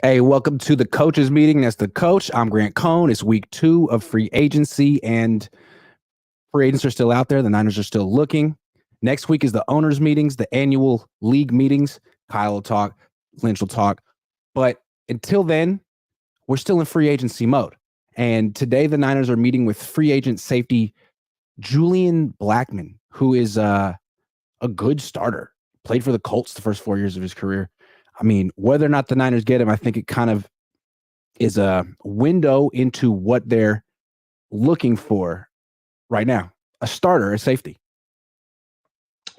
Hey, welcome to the coaches meeting. That's the coach. I'm Grant Cohn. It's week 2 of free agency, and free agents are still out there. The Niners are still looking. Next week is the owners' meetings, the annual league meetings. Kyle will talk, Lynch will talk. But until then, we're still in free agency mode. And today the Niners are meeting with free agent safety Julian Blackmon, who is a good starter. Played for the Colts the first 4 years of his career. I mean, whether or not the Niners get him, I think it kind of is a window into what they're looking for right now. A starter, a safety.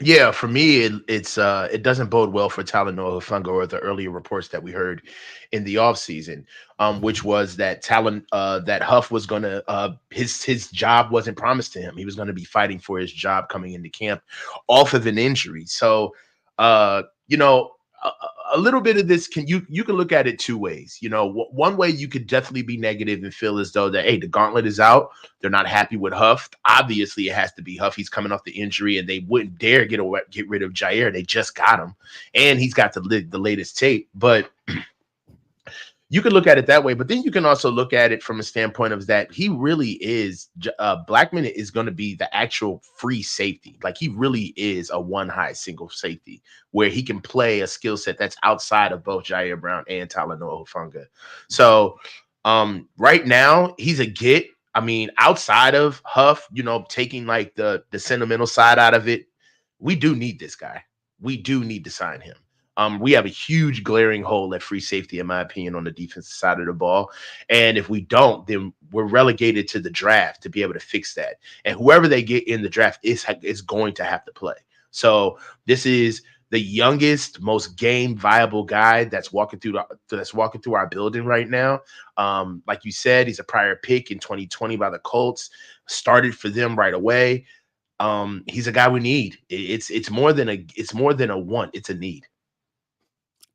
Yeah, for me, it doesn't bode well for Talanoa Hufanga or the earlier reports that we heard in the offseason, which was that that Huff was gonna his job wasn't promised to him. He was gonna be fighting for his job coming into camp off of an injury. So you know, a little bit of this you can look at it two ways. One way you could definitely be negative and feel as though that, hey, the gauntlet is out. They're not happy with Huff. Obviously, it has to be Huff. He's coming off the injury, and they wouldn't dare get rid of Jair. They just got him, and he's got the latest tape. But you can look at it that way, but then you can also look at it from a standpoint of that he really is Blackmon is going to be the actual free safety. Like, he really is a one high single safety where he can play a skill set that's outside of both Jair Brown and Talanoa Hufanga. So right now he's a get. I mean, outside of Huff, taking like the sentimental side out of it, we do need this guy. We do need to sign him. We have a huge glaring hole at free safety, in my opinion, on the defensive side of the ball. And if we don't, then we're relegated to the draft to be able to fix that. And whoever they get in the draft is going to have to play. So this is the youngest, most game viable guy that's walking through our building right now. Like you said, he's a prior pick in 2020 by the Colts. Started for them right away. He's a guy we need. It's more than a want. It's a need.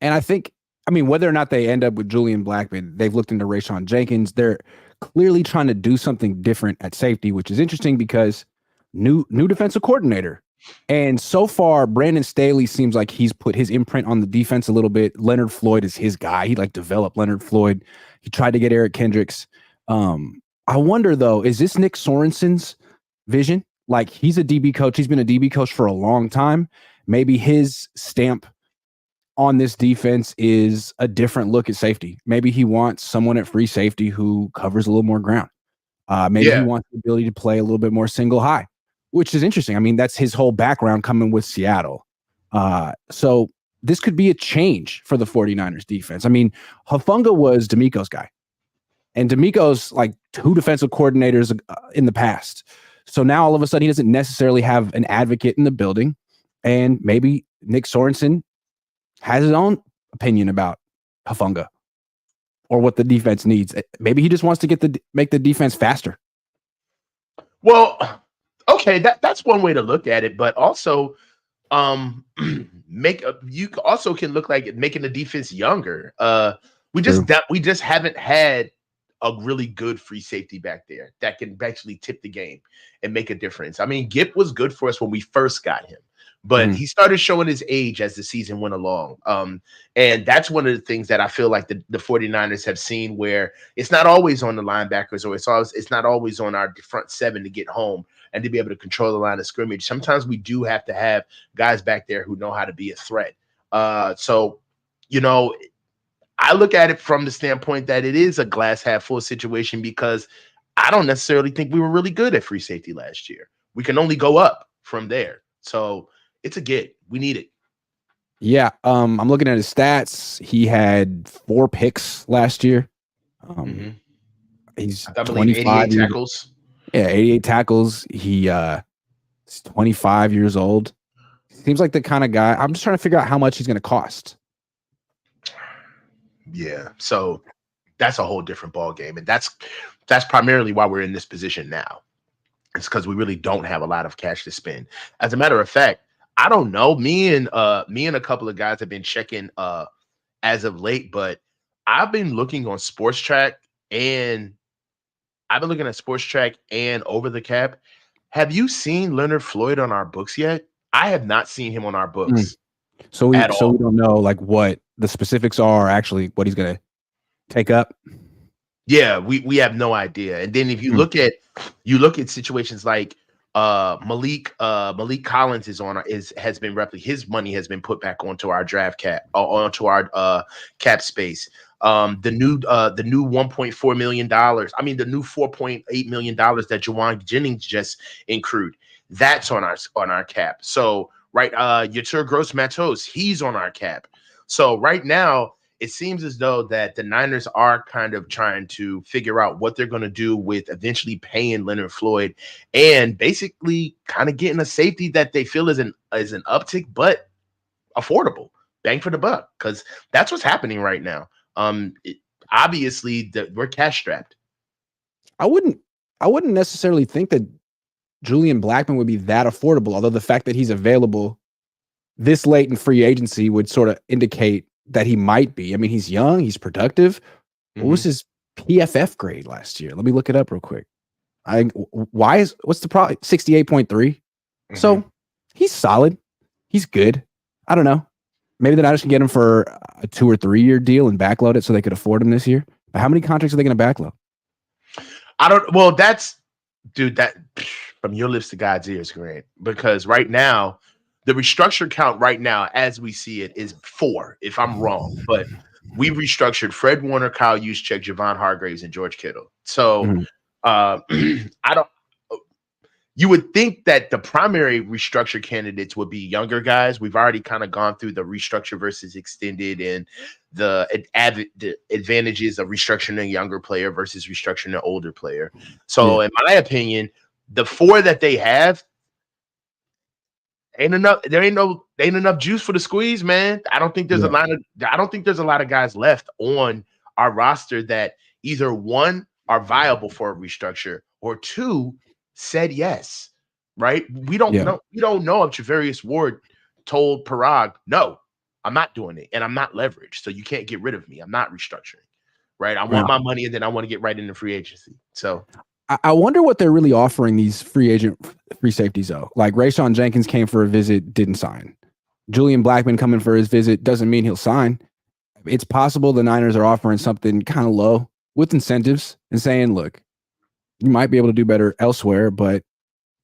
And I think, whether or not they end up with Julian Blackmon, they've looked into Rayshon Jenkins. They're clearly trying to do something different at safety, which is interesting because new defensive coordinator. And so far, Brandon Staley seems like he's put his imprint on the defense a little bit. Leonard Floyd is his guy. He developed Leonard Floyd. He tried to get Eric Kendricks. I wonder, though, is this Nick Sorensen's vision? Like, he's a DB coach. He's been a DB coach for a long time. Maybe his stamp on this defense is a different look at safety. Maybe he wants someone at free safety who covers a little more ground. Maybe he wants the ability to play a little bit more single high, which is interesting. That's his whole background coming with Seattle. So this could be a change for the 49ers defense. Hufanga was D'Amico's guy, and D'Amico's like 2 defensive coordinators in the past. So now all of a sudden he doesn't necessarily have an advocate in the building, and maybe Nick Sorensen has his own opinion about Hufanga or what the defense needs. Maybe he just wants to make the defense faster. Well, okay, that's one way to look at it, but also you also can look like making the defense younger. We just haven't had a really good free safety back there that can actually tip the game and make a difference. Gip was good for us when we first got him, but he started showing his age as the season went along. And that's one of the things that I feel like the 49ers have seen, where it's not always on the linebackers, or it's not always on our front 7 to get home and to be able to control the line of scrimmage. Sometimes we do have to have guys back there who know how to be a threat. So, I look at it from the standpoint that it is a glass half full situation, because I don't necessarily think we were really good at free safety last year. We can only go up from there. So it's a get. We need it. Yeah. I'm looking at his stats. He had 4 picks last year. He's 25 tackles. Yeah, 88 tackles. He's 25 years old. Seems like the kind of guy. I'm just trying to figure out how much he's going to cost. Yeah, so that's a whole different ball game, and that's primarily why we're in this position now. It's because we really don't have a lot of cash to spend. As a matter of fact, I don't know. Me and a couple of guys have been checking as of late, but I've been looking on Sports Track, and Over the Cap. Have you seen Leonard Floyd on our books yet? I have not seen him on our books. So we don't know like what the specifics are, actually what he's going to take up. Yeah, we have no idea. And then if you look at situations like Malik Collins has been his money has been put back onto our draft cap onto our cap space. The new $1.4 million, the new $4.8 million that Juwan Jennings just accrued, that's on our cap. So right, Yatur Gross Matos, he's on our cap. So right now it seems as though that the Niners are kind of trying to figure out what they're going to do with eventually paying Leonard Floyd and basically kind of getting a safety that they feel is an uptick, but affordable, bang for the buck, because that's what's happening right now. Obviously we're cash strapped. I wouldn't necessarily think that Julian Blackmon would be that affordable, although the fact that he's available this late in free agency would sort of indicate that he might be. I mean, he's young, he's productive. What was his PFF grade last year? Let me look it up real quick. What's the problem? 68.3. So he's solid. He's good. I don't know. Maybe the Niners can get him for a 2 or 3 year deal and backload it so they could afford him this year. But how many contracts are they going to backload? That from your lips to God's ears, Grant, because right now, the restructured count right now, as we see it, is 4, if I'm wrong. But we restructured Fred Warner, Kyle Juszczyk, Javon Hargraves, and George Kittle. So you would think that the primary restructure candidates would be younger guys. We've already kind of gone through the restructure versus extended and the advantages of restructuring a younger player versus restructuring an older player. So in my opinion, the 4 that they have, ain't enough juice for the squeeze, man. I don't think there's a lot of guys left on our roster that either 1 are viable for a restructure or 2 said yes. Right? We don't know if Travarius Ward told Parag, no, I'm not doing it and I'm not leveraged, so you can't get rid of me. I'm not restructuring. Right? I want my money and then I want to get right into free agency. So I wonder what they're really offering these free safeties, though. Like Rayshawn Jenkins came for a visit, didn't sign. Julian Blackmon coming for his visit doesn't mean he'll sign. It's possible the Niners are offering something kind of low with incentives and saying, look, you might be able to do better elsewhere, but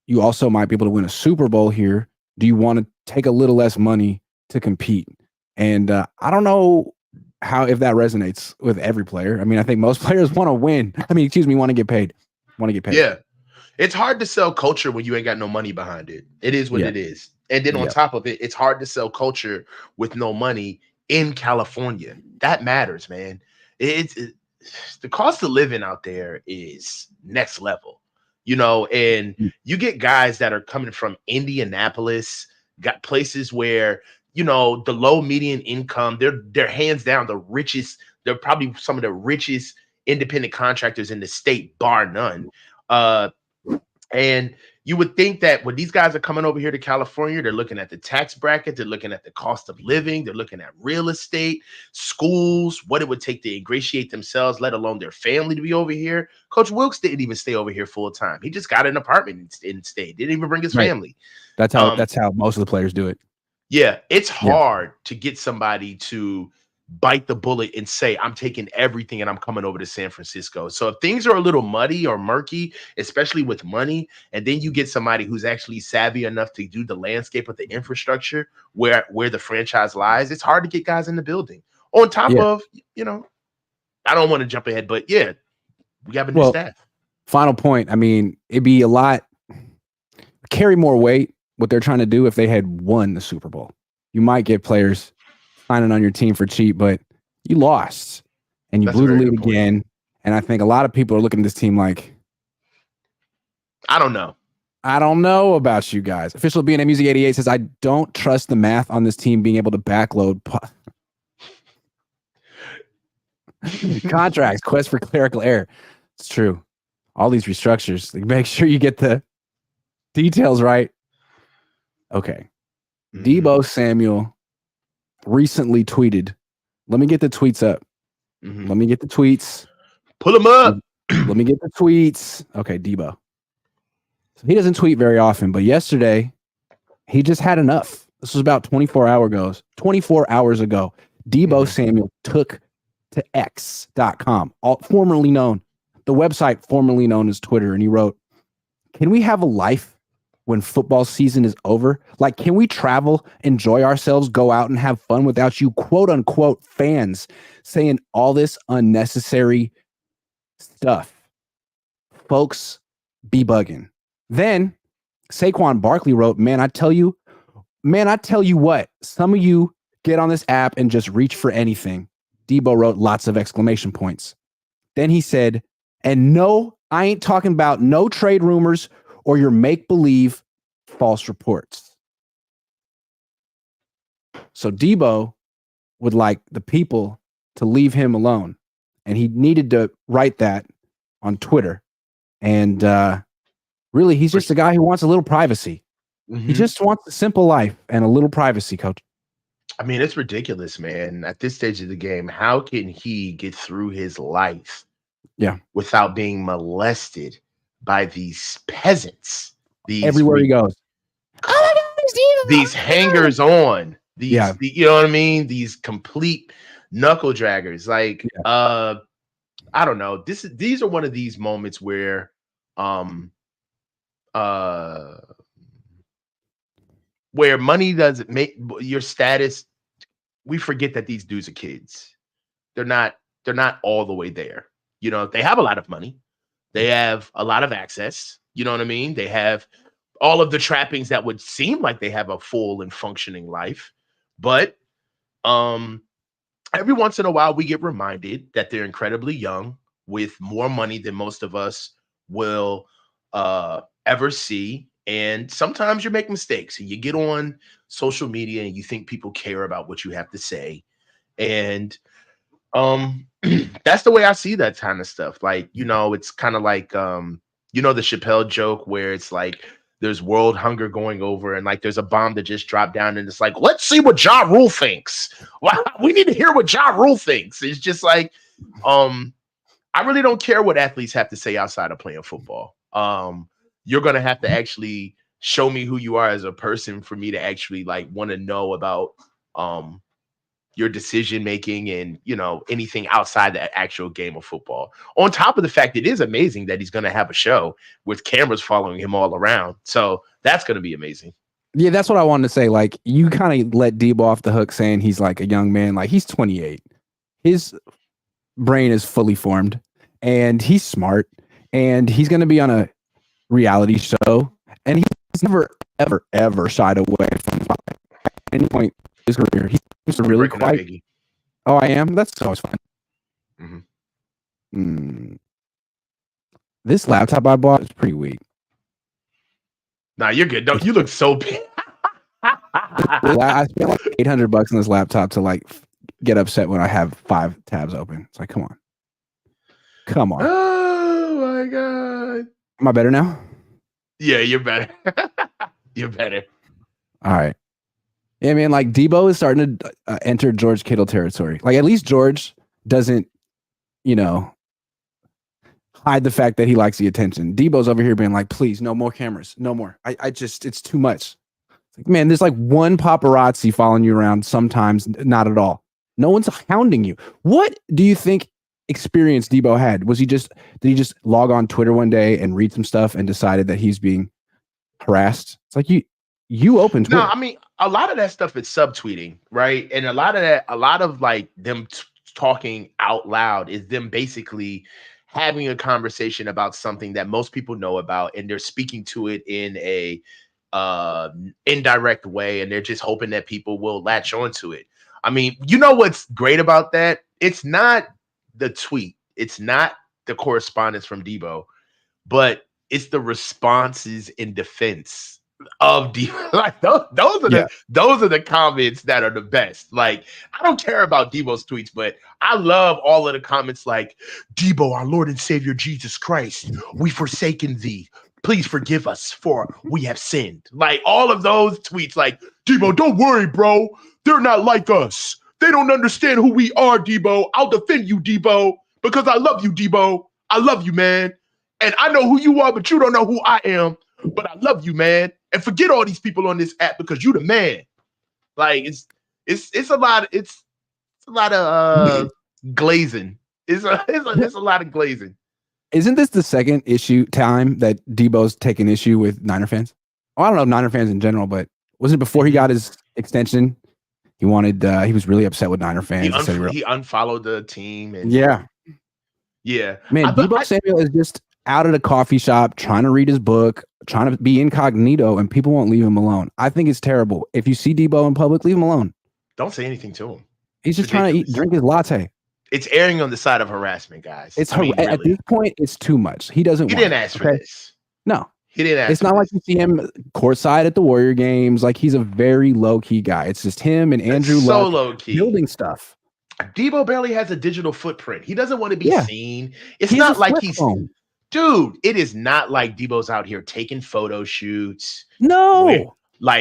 you also might be able to win a Super Bowl here. Do you want to take a little less money to compete? And I don't know if that resonates with every player. I mean, I think most players want to win. Want to get paid. Yeah. It's hard to sell culture when you ain't got no money behind it. It is what it is. And then on top of it, it's hard to sell culture with no money in California. That matters, man. It's the cost of living out there is next level, and you get guys that are coming from Indianapolis, got places where, the low median income, they're hands down the richest. They're probably some of the richest independent contractors in the state, bar none. And you would think that when these guys are coming over here to California, they're looking at the tax bracket, they're looking at the cost of living, they're looking at real estate, schools, what it would take to ingratiate themselves, let alone their family, to be over here. Coach Wilkes didn't even stay over here full time. He just got an apartment and stayed. Didn't even bring his family. That's how most of the players do it. Yeah, it's hard to get somebody to bite the bullet and say, I'm taking everything and I'm coming over to San Francisco. So if things are a little muddy or murky, especially with money, and then you get somebody who's actually savvy enough to do the landscape of the infrastructure where the franchise lies, it's hard to get guys in the building. On top of, I don't want to jump ahead, but we have a new staff. Final point. I mean, it'd be a lot, carry more weight what they're trying to do if they had won the Super Bowl. You might get players signing on your team for cheap, but you lost and you blew the lead again. And I think a lot of people are looking at this team like, I don't know about you guys. Official BNA Music 88 says, I don't trust the math on this team being able to backload contracts, quest for clerical error. It's true. All these restructures, make sure you get the details right. Okay. Deebo Samuel recently tweeted. Let me get the tweets up. Let me get the tweets. Pull them up. Let me get the tweets. Okay, Deebo. So he doesn't tweet very often, but yesterday he just had enough. This was about 24 hours ago. Deebo Samuel took to X.com, the website formerly known as Twitter. And he wrote, "Can we have a life when football season is over? Like, can we travel, enjoy ourselves, go out and have fun without you, quote unquote, fans saying all this unnecessary stuff? Folks, be bugging." Then Saquon Barkley wrote, man, I tell you what, some of you get on this app and just reach for anything. Deebo wrote lots of exclamation points. Then he said, and no, I ain't talking about no trade rumors or your make-believe false reports. So Deebo would like the people to leave him alone. And he needed to write that on Twitter. And really, he's just a guy who wants a little privacy. He just wants a simple life and a little privacy, Coach. I mean, it's ridiculous, man. At this stage of the game, how can he get through his life without being molested by these peasants? Everywhere he goes. These hangers on. You know what I mean? These complete knuckle draggers. Like, I don't know. These are one of these moments where where money doesn't make your status. We forget that these dudes are kids. They're not all the way there. You know, they have a lot of money. They have a lot of access. You know what I mean? They have all of the trappings that would seem like they have a full and functioning life. But every once in a while, we get reminded that they're incredibly young with more money than most of us will ever see. And sometimes you make mistakes and you get on social media and you think people care about what you have to say. And that's the way I see that kind of stuff. Like, you know, it's kind of like, you know, the Chappelle joke where it's like there's world hunger going over and like there's a bomb that just dropped down and it's like, let's see what Ja Rule thinks. Well, we need to hear what Ja Rule thinks. It's just like, I really don't care what athletes have to say outside of playing football. You're going to have to actually show me who you are as a person for me to actually like want to know about your decision making and, you know, anything outside the actual game of football. On top of the fact, it is amazing that he's going to have a show with cameras following him all around. So that's going to be amazing. Yeah, that's what I wanted to say. Like, you kind of let Deebo off the hook saying he's like a young man. Like, he's 28. His brain is fully formed and he's smart and he's going to be on a reality show. And he's never, ever, ever shied away from at any point in his career. He's just really quite. Oh, I am? That's always fun. This laptop I bought is pretty weak. Nah, you're good. Don't you look so big. I spent like $800 on this laptop to like get upset when I have 5 tabs open. It's like, come on. Oh my God. Am I better now? Yeah, you're better. You're better. All right. Yeah, man, like Deebo is starting to enter George Kittle territory. Like, at least George doesn't, you know, hide the fact that he likes the attention. Deebo's over here being like, please, no more cameras. No more. I just, it's too much. It's like, man, there's like one paparazzi following you around sometimes, not at all. No one's hounding you. What do you think experience Deebo had? Did he just log on Twitter one day and read some stuff and decided that he's being harassed? It's like you opened Twitter. No, I mean, a lot of that stuff is subtweeting, right? And a lot of like them talking out loud is them basically having a conversation about something that most people know about, and they're speaking to it in a indirect way, and they're just hoping that people will latch onto it. I mean, you know what's great about that? It's not the tweet, it's not the correspondence from Deebo, but it's the responses in defense of Deebo. Like those are the comments that are the best. Like, I don't care about Deebo's tweets, but I love all of the comments like, Deebo, our Lord and Savior Jesus Christ, we forsaken thee. Please forgive us for we have sinned. Like, all of those tweets, like, Deebo, don't worry, bro. They're not like us. They don't understand who we are, Deebo. I'll defend you, Deebo, because I love you, Deebo. I love you, man. And I know who you are, but you don't know who I am. But I love you, man. And forget all these people on this app because you the man. Like, it's a lot. It's a lot of glazing. It's a lot of glazing. Isn't this the second time that Deebo's taken issue with Niner fans? Well, I don't know Niner fans in general, but wasn't it before he got his extension? He was really upset with Niner fans. He unfollowed the team. And yeah. Man, Deebo Samuel is just out at a coffee shop trying to read his book, trying to be incognito, and people won't leave him alone. I think it's terrible. If you see Deebo in public, leave him alone. Don't say anything to him. He's just trying to drink his latte. It's erring on the side of harassment, guys. At this point, it's too much. He didn't ask for this. No. He didn't ask. It's not like you see him courtside at the Warrior games. Like, he's a very low-key guy. It's just him and Andrew Luck low-key building stuff. Deebo barely has a digital footprint. He doesn't want to be seen. It's He's not like dude, it is not like Deebo's out here taking photo shoots. No.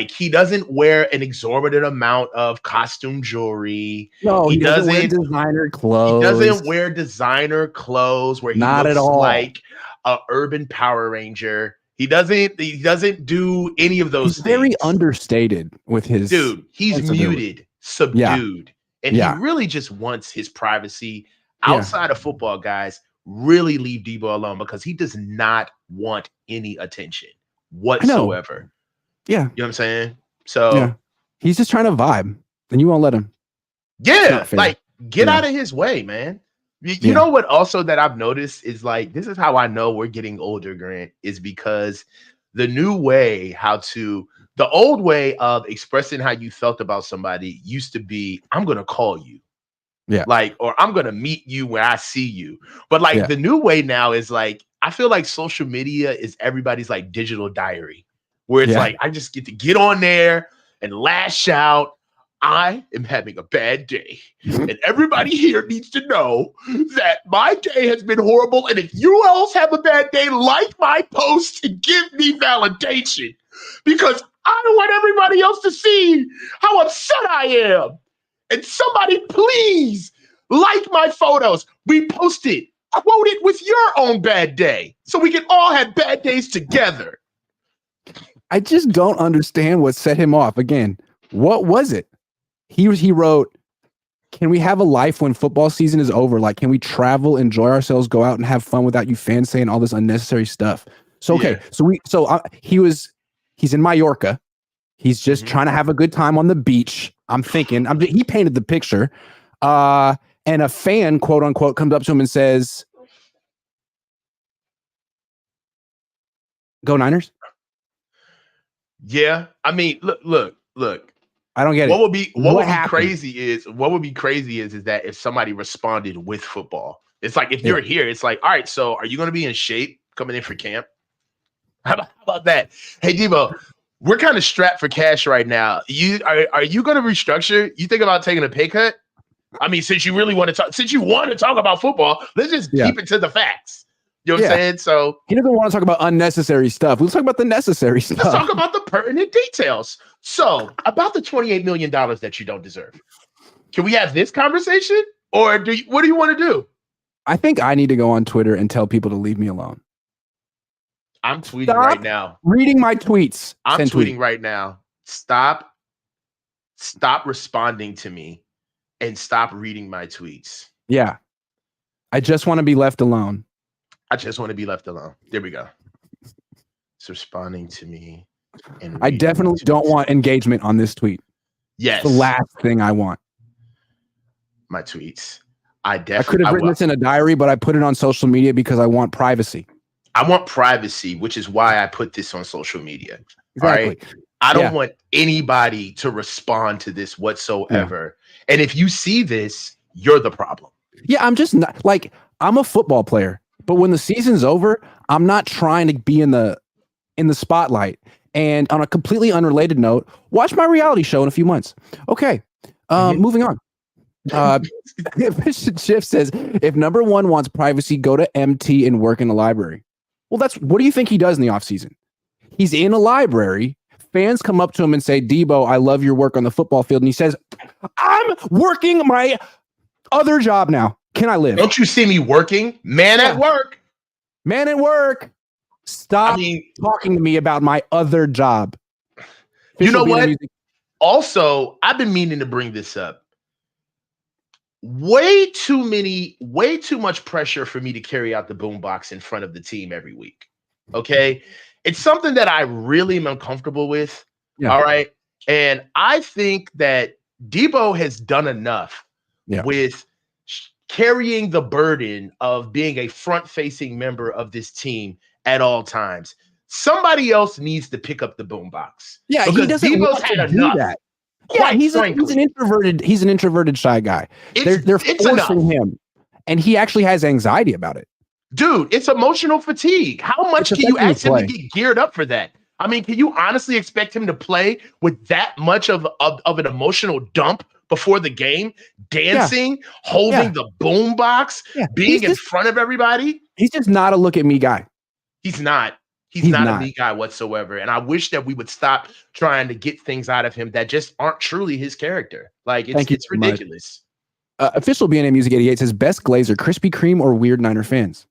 He doesn't wear an exorbitant amount of costume jewelry. No, he doesn't wear designer clothes. He doesn't wear designer clothes where he looks like an urban Power Ranger. He doesn't do any of those things. Very understated with his he's muted, subdued. And he really just wants his privacy outside of football, guys. Really leave Deebo alone because he does not want any attention whatsoever. Yeah. You know what I'm saying? So he's just trying to vibe and you won't let him. Yeah. Get out of his way, man. You know what also that I've noticed is this is how I know we're getting older, Grant, is because the new way the old way of expressing how you felt about somebody used to be, I'm going to call you. Yeah. Or I'm going to meet you when I see you. But the new way now is I feel like social media is everybody's digital diary where it's I just get to get on there and lash out. I am having a bad day. And everybody here needs to know that my day has been horrible. And if you else have a bad day, like my post and give me validation because I don't want everybody else to see how upset I am. And somebody please like my photos, repost it, quote it with your own bad day so we can all have bad days together. I just don't understand what set him off. Again, what was it? He wrote, can we have a life when football season is over? Can we travel, enjoy ourselves, go out and have fun without you fans saying all this unnecessary stuff? So, okay. He's in Mallorca. He's just trying to have a good time on the beach. I'm thinking, he painted the picture. And a fan, quote unquote, comes up to him and says, "Go Niners." Yeah. I mean, look. I don't get it. What would be crazy is that if somebody responded with football. It's if you're here, it's all right, so are you going to be in shape coming in for camp? How about that? Hey, Deebo, we're kind of strapped for cash right now. Are you going to restructure? You think about taking a pay cut? I mean, since you want to talk about football, let's just keep it to the facts. You know what I'm saying? So he doesn't want to talk about unnecessary stuff. Let's talk about the necessary stuff. Let's talk about the pertinent details. So about the $28 million that you don't deserve. Can we have this conversation? Or what do you want to do? I think I need to go on Twitter and tell people to leave me alone. I'm tweeting right now. Reading my tweets. I'm tweeting right now. Stop responding to me and stop reading my tweets. Yeah. I just want to be left alone. There we go. It's responding to me. And I definitely don't want engagement on this tweet. Yes. It's the last thing I want. My tweets. I could have written this in a diary, but I put it on social media because I want privacy. I want privacy, which is why I put this on social media. Exactly. All right. I don't want anybody to respond to this whatsoever. Yeah. And if you see this, you're the problem. Yeah, I'm just not I'm a football player, but when the season's over, I'm not trying to be in the spotlight. And on a completely unrelated note, watch my reality show in a few months. Okay. Moving on. Schiff says, if number one wants privacy, go to MT and work in the library. Well, what do you think he does in the offseason? He's in a library. Fans come up to him and say, Deebo, I love your work on the football field. And he says, I'm working my other job now. Can I live? Don't you see me working? At work. Man at work. Stop talking to me about my other job. You know what? Also, I've been meaning to bring this up. way too much pressure for me to carry out the boombox in front of the team every week. Okay. It's something that I really am uncomfortable with. Yeah. All right. And I think that Deebo has done enough with carrying the burden of being a front-facing member of this team at all times. Somebody else needs to pick up the boombox. Yeah, because he doesn't Deebo's want had to enough. do that. Quite He's frankly, he's an introverted shy guy. They're it's forcing enough. him, and he actually has anxiety about it. Dude, it's emotional fatigue. How much can you ask him to get geared up for that? I mean, can you honestly expect him to play with that much of an emotional dump before the game? Dancing, holding the boom box, being in front of everybody? He's just not a look at me guy. He's not. He's not a me guy whatsoever. And I wish that we would stop trying to get things out of him that just aren't truly his character. Like, it's ridiculous. Official BNA Music 88 says, best Glazer, Krispy Kreme or Weird Niner fans?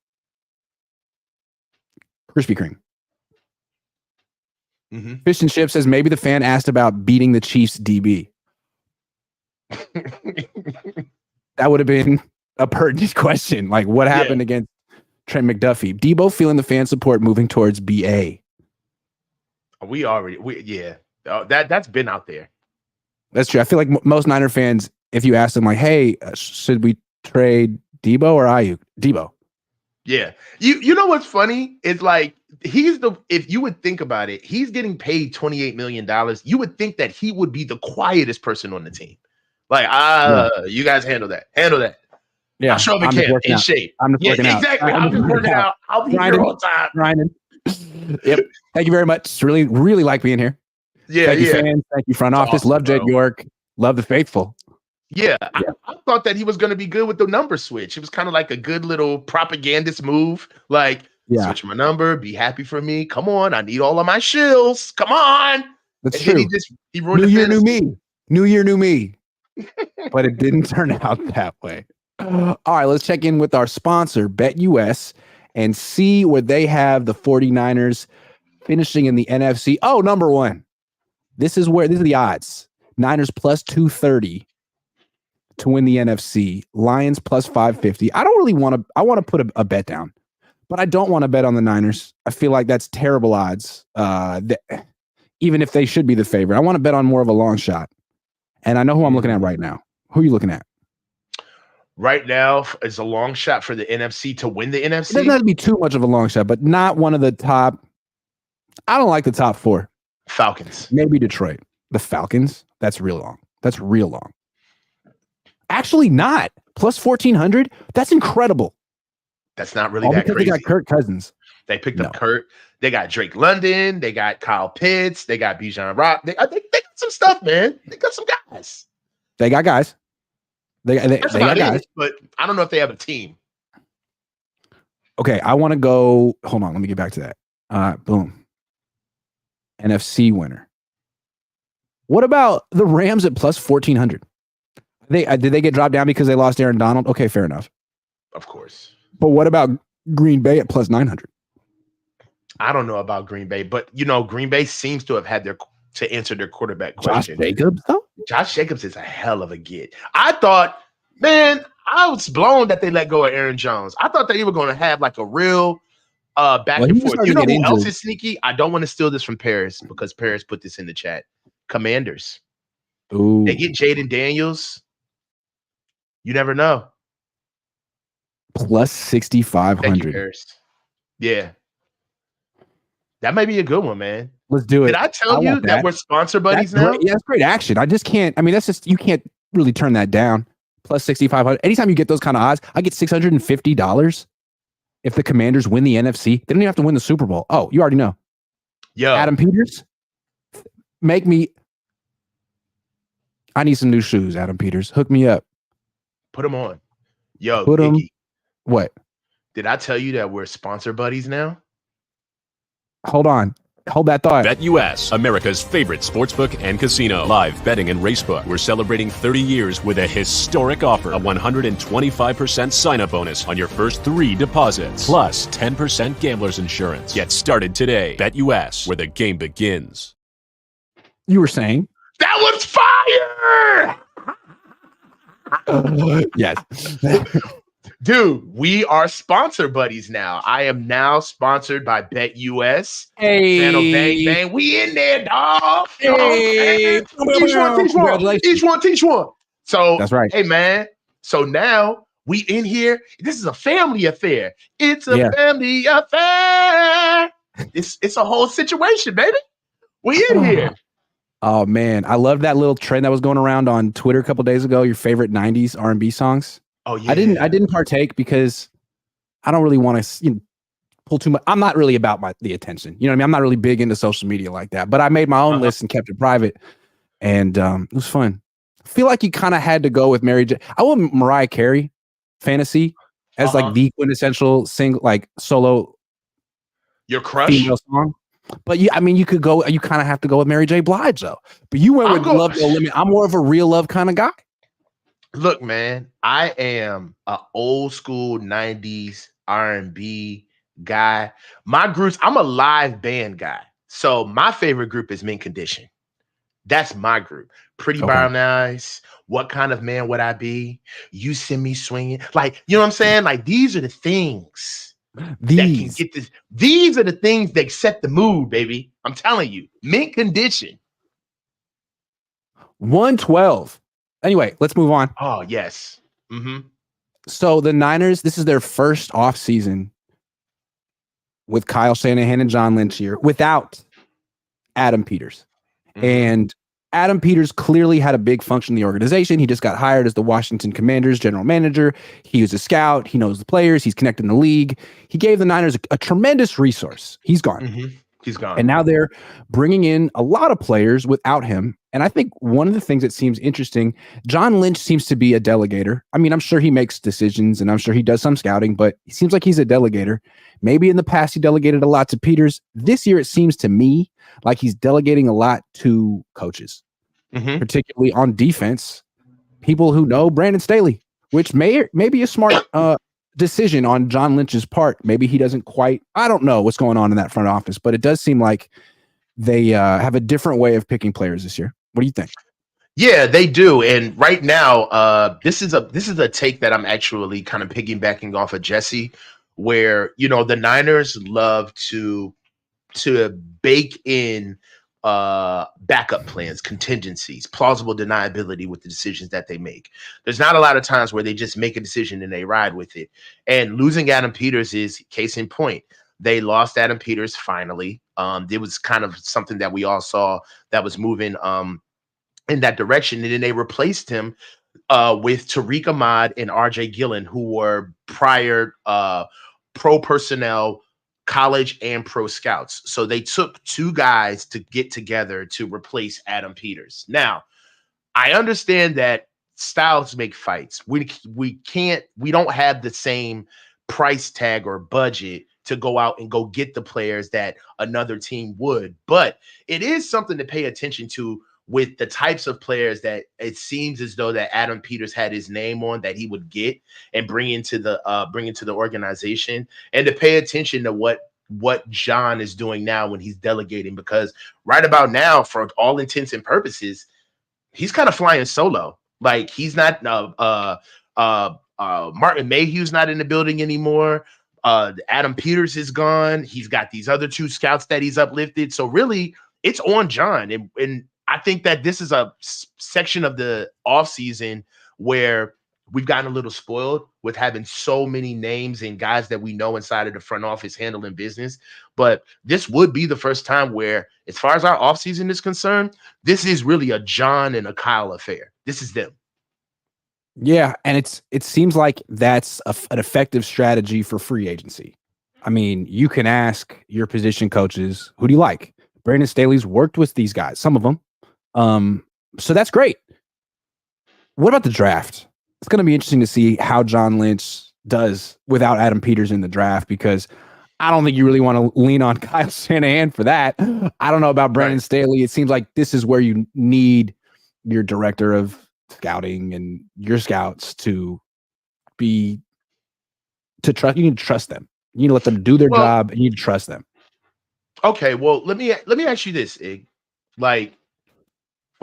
Krispy Kreme. Mm-hmm. Fish and Chip says, maybe the fan asked about beating the Chiefs DB. That would have been a pertinent question. Like, what happened against Trent McDuffie? Deebo feeling the fan support moving towards BA. That's been out there. That's true. I feel like most Niner fans, if you ask them like, hey, should we trade Deebo or Aiyuk? Deebo. Yeah. You know what's funny? It's like if you would think about it, he's getting paid $28 million. You would think that he would be the quietest person on the team. Like, you guys handle that. Yeah. I'll show up in camp, in shape. I'm just working out. Exactly. I'm just working out. I'll be here all the time. Grinding. Yep. Thank you very much. Really, really like being here. Yeah. Thank you, fans. Thank you, front office. Awesome, love Jed York. Love the faithful. Yeah. I thought that he was going to be good with the number switch. It was kind of like a good little propagandist move. Like, switch my number. Be happy for me. Come on. I need all of my shills. Come on. That's true. He ruined New the year, fantasy. new me. New year, new me. But it didn't turn out that way. All right, let's check in with our sponsor, BetUS, and see where they have the 49ers finishing in the NFC. Oh, number one. These are the odds. Niners plus 230 to win the NFC. Lions plus 550. I want to put a bet down, but I don't want to bet on the Niners. I feel like that's terrible odds. Even if they should be the favorite, I want to bet on more of a long shot. And I know who I'm looking at right now. Who are you looking at? Right now is a long shot for the NFC to win the NFC. It doesn't have to be too much of a long shot, but not one of the top. I don't like the top four. Falcons. Maybe Detroit. The Falcons. That's real long. That's real long. Actually, not. Plus 1,400. That's incredible. That's not really that crazy. They got Kirk Cousins. They picked up Kurt. They got Drake London. They got Kyle Pitts. They got Bijan Rock. They got some stuff, man. They got some guys. They got guys. They got guys. But I don't know if they have a team. Okay, I want to go. Hold on. Let me get back to that. Boom. NFC winner. What about the Rams at plus 1,400? Did they get dropped down because they lost Aaron Donald? Okay, fair enough. Of course. But what about Green Bay at plus 900? I don't know about Green Bay, but Green Bay seems to have had to answer their quarterback question. Josh Jacobs, though? Josh Jacobs is a hell of a get. I thought, man, I was blown that they let go of Aaron Jones. I thought that they were going to have like a real back and forth. You know who else is sneaky? I don't want to steal this from Paris because Paris put this in the chat. Commanders. Ooh. They get Jaden Daniels. You never know. Plus 6,500. Thank you, Paris. Yeah. That might be a good one, man. Let's do it. Did I tell you that we're sponsor buddies now? Yeah, that's great action. I just can't. I mean, you can't really turn that down. Plus 6,500. Anytime you get those kind of odds, I get $650 if the Commanders win the NFC. They don't even have to win the Super Bowl. Oh, you already know. Yo. Adam Peters, I need some new shoes, Adam Peters. Hook me up. Put them on. Yo, put them. What? Did I tell you that we're sponsor buddies now? Hold on. Hold that thought. BetUS, America's favorite sportsbook and casino. Live betting and racebook. We're celebrating 30 years with a historic offer. A 125% sign-up bonus on your first 3 deposits. Plus 10% gambler's insurance. Get started today. BetUS, where the game begins. You were saying? That was fire! Yes. Dude, we are sponsor buddies now. I am now sponsored by BetUS. Channel Bang Hey. Bang. We in there, dog. You know what I'm Hey. saying? Each one teach one. Congratulations. Each one teach one. So, That's right. hey, man. So now we in here. This is a family affair. It's a family affair. It's a whole situation, baby. We in here. Oh man, I love that little trend that was going around on Twitter a couple days ago. Your favorite '90s R&B songs. Oh yeah. I didn't partake because I don't really want to pull too much. I'm not really about the attention. You know what I mean? I'm not really big into social media like that. But I made my own list and kept it private, and it was fun. I feel like you kind of had to go with Mary J. I went Mariah Carey, Fantasy, as like the quintessential solo. Your crush female song. But I mean, you could go. You kind of have to go with Mary J. Blige though. But you went with Love No Limit. I'm more of a real love kind of guy. Look, man, I am an old school '90s R&B guy. My groups, I'm a live band guy. So my favorite group is Mint Condition. That's my group. Pretty Brown Eyes. What Kind of Man Would I Be? You Send Me Swinging. Like, you know what I'm saying? Like, these are the things. These are the things that set the mood, baby. I'm telling you, Mint Condition. 112. Anyway, let's move on. Oh, yes. So the Niners, this is their first off season with Kyle Shanahan and John Lynch here without Adam Peters. And Adam Peters clearly had a big function in the organization. He just got hired as the Washington Commanders general manager. He was a scout. He knows the players. He's connected in the league. He gave the Niners a tremendous resource. He's gone. He's gone. And now they're bringing in a lot of players without him. And I think one of the things that seems interesting, John Lynch seems to be a delegator. I mean, I'm sure he makes decisions and I'm sure he does some scouting, but he seems like he's a delegator. Maybe in the past he delegated a lot to Peters. This year, it seems to me like he's delegating a lot to coaches, particularly on defense, people who know Brandon Staley, which may be a smart decision on John Lynch's part. Maybe he doesn't quite, I don't know what's going on in that front office, but it does seem like they have a different way of picking players this year. What do you think? Yeah, they do. And right now, this is a take that I'm actually kind of piggybacking off of Jesse, where, you know, the Niners love to bake in backup plans, contingencies, plausible deniability with the decisions that they make. There's not a lot of times where they just make a decision and they ride with it. And losing Adam Peters is case in point. They lost Adam Peters finally. It was kind of something that we all saw that was moving in that direction. And then they replaced him with Tariq Ahmad and RJ Gillen, who were prior pro personnel, college and pro scouts. So they took two guys to get together to replace Adam Peters. Now, I understand that styles make fights. We don't have the same price tag or budget to go out and go get the players that another team would. But it is something to pay attention to with the types of players that it seems as though that Adam Peters had his name on, that he would get and bring into the organization, and to pay attention to what John is doing now when he's delegating, because right about now, for all intents and purposes, he's kind of flying solo. Like, he's not Martin Mayhew's not in the building anymore. Adam Peters is gone. He's got these other two scouts that he's uplifted. So really, it's on John. And I think that this is a section of the offseason where we've gotten a little spoiled with having so many names and guys that we know inside of the front office handling business. But this would be the first time where, as far as our offseason is concerned, this is really a John and a Kyle affair. This is them. Yeah, and it seems like that's an effective strategy for free agency. I mean, you can ask your position coaches, who do you like? Brandon Staley's worked with these guys, some of them. So that's great. What about the draft? It's going to be interesting to see how John Lynch does without Adam Peters in the draft, because I don't think you really want to lean on Kyle Shanahan for that. I don't know about Brandon Staley. It seems like this is where you need your director of scouting and your scouts to trust. You need to trust them. You need to let them do their job, and you need to trust them. Okay, well, let me ask you this, Ig. Like,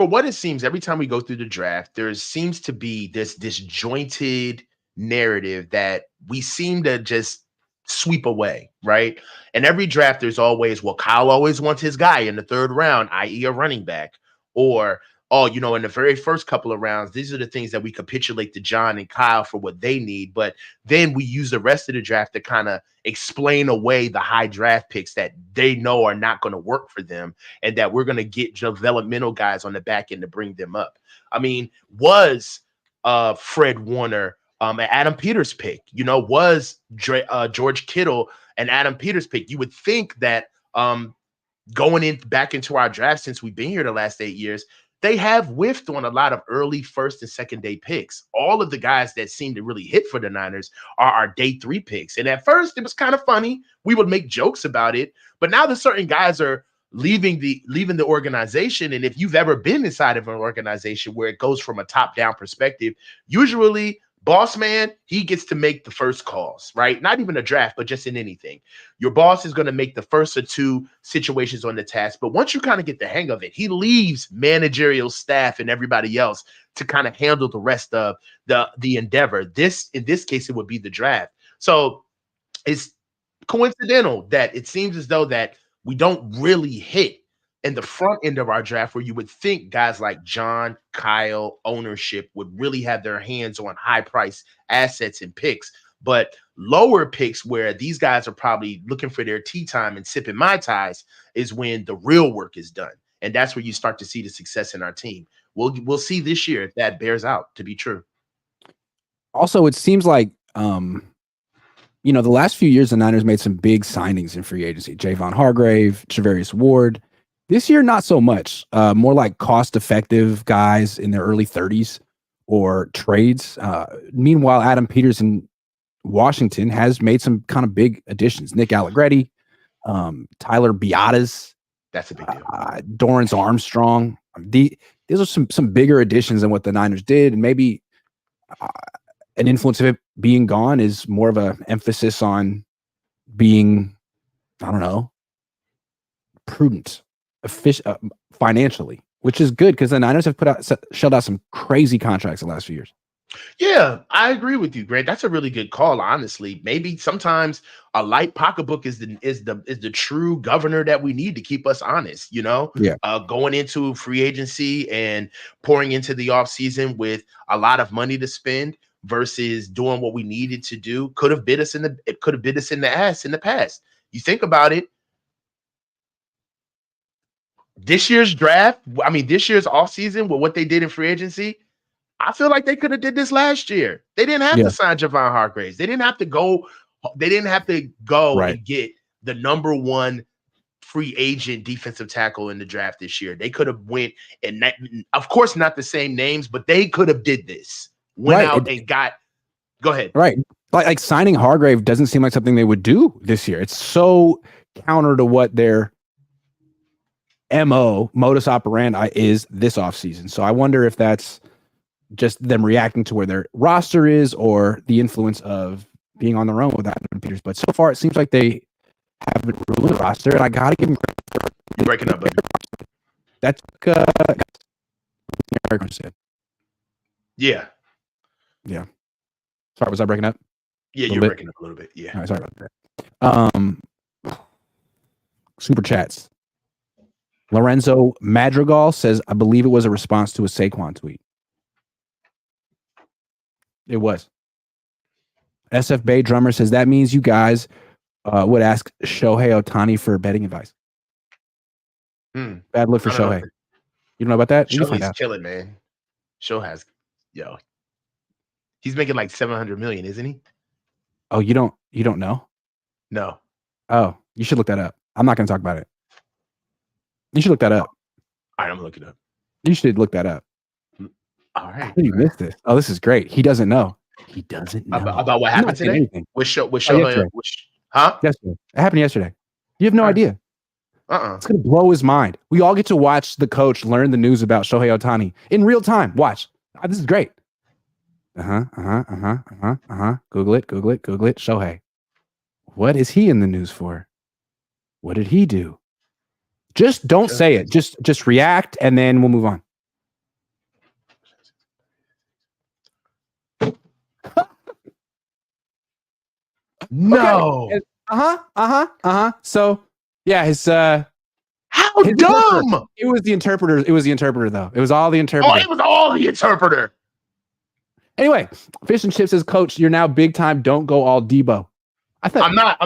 for what it seems, every time we go through the draft, there seems to be this disjointed narrative that we seem to just sweep away, right? And every draft, there's always, well, Kyle always wants his guy in the third round, i.e., a running back, or oh, in the very first couple of rounds, these are the things that we capitulate to John and Kyle for what they need. But then we use the rest of the draft to kind of explain away the high draft picks that they know are not going to work for them, and that we're going to get developmental guys on the back end to bring them up. I mean, was Fred Warner an Adam Peters pick? Was George Kittle an Adam Peters pick? You would think that going back into our draft, since we've been here the last 8 years, they have whiffed on a lot of early first and second day picks. All of the guys that seem to really hit for the Niners are our day 3 picks. And at first it was kind of funny. We would make jokes about it, but now that certain guys are leaving the organization. And if you've ever been inside of an organization where it goes from a top down perspective, usually boss man, he gets to make the first calls, right? Not even a draft, but just in anything. Your boss is going to make the first or 2 situations on the task. But once you kind of get the hang of it, he leaves managerial staff and everybody else to kind of handle the rest of the endeavor. In this case, it would be the draft. So it's coincidental that it seems as though that we don't really hit in the front end of our draft, where you would think guys like John, Kyle, ownership would really have their hands on high price assets and picks. But lower picks, where these guys are probably looking for their tea time and sipping Mai Tais, is when the real work is done. And that's where you start to see the success in our team. We'll see this year if that bears out to be true. Also, it seems like, the last few years, the Niners made some big signings in free agency. Javon Hargrave, Travarius Ward. This year, not so much. More like cost-effective guys in their early 30s or trades. Meanwhile, Adam Peters in Washington has made some kind of big additions. Nick Allegretti, Tyler Biadasz. That's a big deal. Dorrance Armstrong. These are some bigger additions than what the Niners did. And maybe an influence of it being gone is more of an emphasis on being, prudent. Financially, which is good because the Niners have shelled out some crazy contracts the last few years. Yeah, I agree with you, Grant. That's a really good call, honestly. Maybe sometimes a light pocketbook is the true governor that we need to keep us honest, Yeah. Going into free agency and pouring into the offseason with a lot of money to spend versus doing what we needed to do could have bit us in the ass in the past. You think about it. This year's draft, this year's offseason with what they did in free agency, I feel like they could have did this last year. They didn't have to sign Javon Hargraves. They didn't have to go and get the number 1 free agent defensive tackle in the draft this year. They could have went, and of course not the same names, but they could have did this. Go ahead. Right. Like signing Hargrave doesn't seem like something they would do this year. It's so counter to what their modus operandi is this offseason. So I wonder if that's just them reacting to where their roster is or the influence of being on their own with Adam Peters. But so far, it seems like they haven't ruined the roster, and I got to give them credit for You're breaking up, buddy. That's Yeah. Sorry, was I breaking up? Yeah, you're breaking up a little bit. Yeah. All right, sorry about that. Super chats. Lorenzo Madrigal says, I believe it was a response to a Saquon tweet. It was. SF Bay Drummer says, that means you guys would ask Shohei Otani for betting advice. Bad look for Shohei. You don't know about that? Shohei's killing, man. Shohei's, he's making like $700 million, isn't he? Oh, you don't know? No. Oh, you should look that up. I'm not going to talk about it. You should look that up. All right, I'm looking it up. You should look that up. All right. How did you miss this? Oh, this is great. He doesn't know. He doesn't know. About what happened today? With Shohei? Huh? Yesterday. It happened yesterday. You have no idea. It's going to blow his mind. We all get to watch the coach learn the news about Shohei Otani in real time. Watch. This is great. Google it. Shohei. What is he in the news for? What did he do? Just don't say it. Just react, and then we'll move on. No. Okay. So yeah, his How his dumb. interpreter. It was the interpreter. It was the interpreter, though. It was all the Oh, interpreter. it was all the interpreter. Anyway, Fish and Chips says, Coach, you're now big time. Don't go all Deebo. I'm not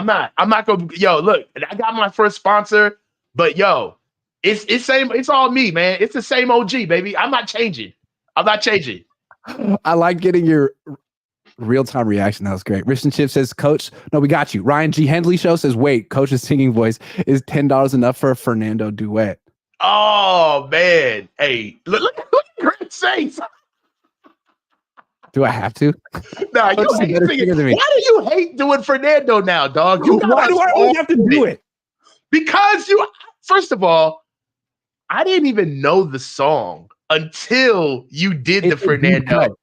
gonna. Yo, look, I got my first sponsor, but yo, it's same. It's all me, man. It's the same OG, baby. I'm not changing. I like getting your real-time reaction. That was great. Rich and Chip says, Coach, no, we got you. Ryan G. Hendley show says, wait, Coach's singing voice is $10 enough for a Fernando duet. Oh man, hey, look at Greg Saints. Do I have to? Nah, Coach you is a hate better singing. singer than me. Why do you hate doing Fernando now, dog? Why do I always have to do it? Because first of all, I didn't even know the song until you did the Fernando.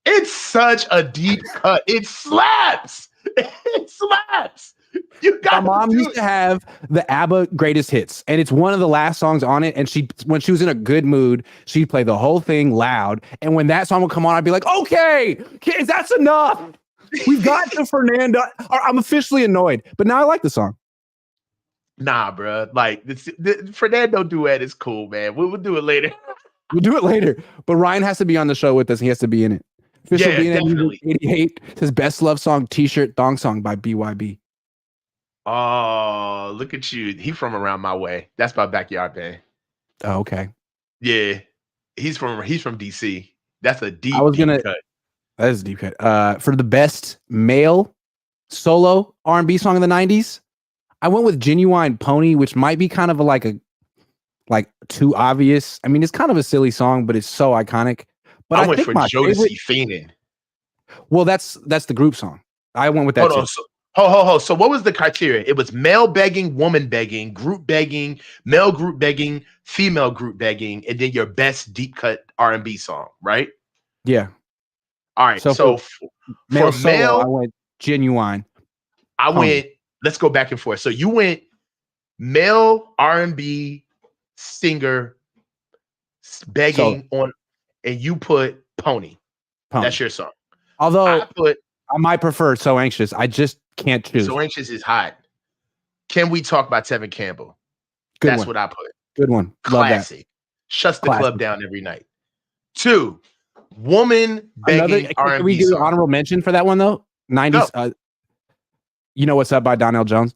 It's such a deep cut. It slaps. It slaps. You got. My mom used to have the ABBA greatest hits, and it's one of the last songs on it. And when she was in a good mood, she'd play the whole thing loud. And when that song would come on, I'd be like, "Okay, kids, that's enough. We've got the Fernando." I'm officially annoyed, but now I like the song. Nah, bro. Like the Fernando duet is cool, man. We'll do it later. We'll do it later. But Ryan has to be on the show with us. He has to be in it. Official definitely. 88 says best love song T-shirt thong song by BYB. Oh, look at you. He from around my way. That's my backyard, man. Oh, okay. Yeah. He's from DC. That's a deep cut. That is a deep cut. For the best male solo R&B song in the 90s, I went with Genuine Pony, which might be kind of like too obvious. I mean, it's kind of a silly song, but it's so iconic. But I went think for Jodeci Fiendin'. Well, that's the group song. I went with that. So what was the criteria? It was male begging, woman begging, group begging, male group begging, female group begging, and then your best deep cut R&B song, right? Yeah. All right. So for male, I went Genuine. Let's go back and forth. So you went male R&B singer begging on, and you put Pony. That's your song. Although I might prefer So Anxious. I just can't choose. So Anxious is hot. Can we talk about Tevin Campbell? That's what I put. Good one. Classic. Love that. Shuts the club down every night. 2, woman begging R&B Can we do an honorable mention for that one, though? 90s. You Know What's Up by Donnell Jones.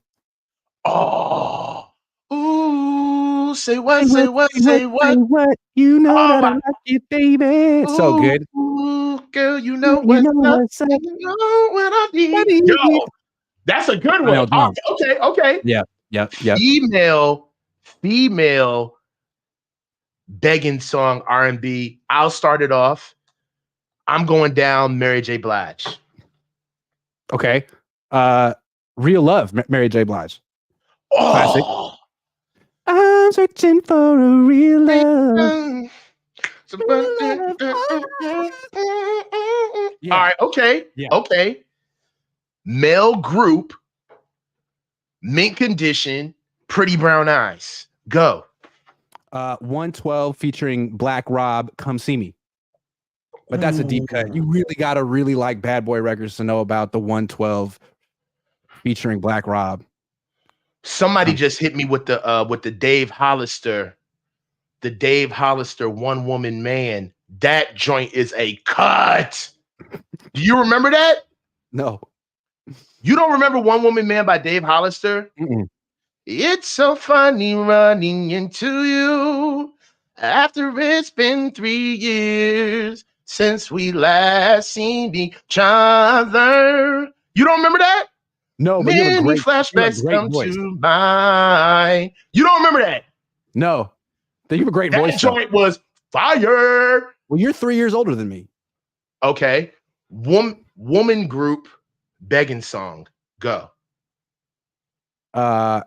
Oh. Ooh, say what? Say what? You know that I like it, baby. Ooh, so good. Ooh, girl, you know what's up. You know what I need. Yo, that's a good one. Okay. Yeah. Female begging song R&B. I'll start it off. I'm going down Mary J. Blige. Okay. Real Love, Mary J. Blige. Oh. Classic. I'm searching for a real love. Yeah. All right. Okay. Yeah. Okay. Male group, Mint Condition, Pretty Brown Eyes. Go. 112 featuring Black Rob, Come See Me. But that's a deep cut. You really got to really like Bad Boy Records to know about the 112 featuring Black Rob. Somebody just hit me with the Dave Hollister, One Woman Man. That joint is a cut. Do you remember that? No. You don't remember One Woman Man by Dave Hollister? Mm-mm. It's so funny running into you after it's been 3 years since we last seen each other. You don't remember that? No, but many flashbacks come to mind. You don't remember that? No. You have a great voice. That joint was fire. Well, you're 3 years older than me. Okay. Woman group begging song. Go. What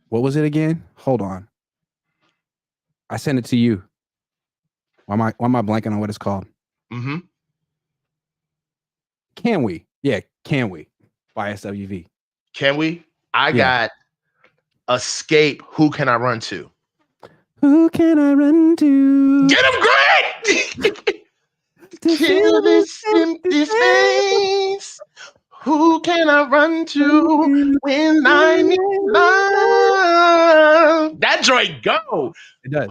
was it again? Hold on. I sent it to you. Why am I blanking on what it's called? Mm-hmm. Can We? Yeah, Can We by SWV. Can we? I got Escape. Who Can I Run To? Who can I run to? Get him, Greg! I run to when I need love? That joint go. It does.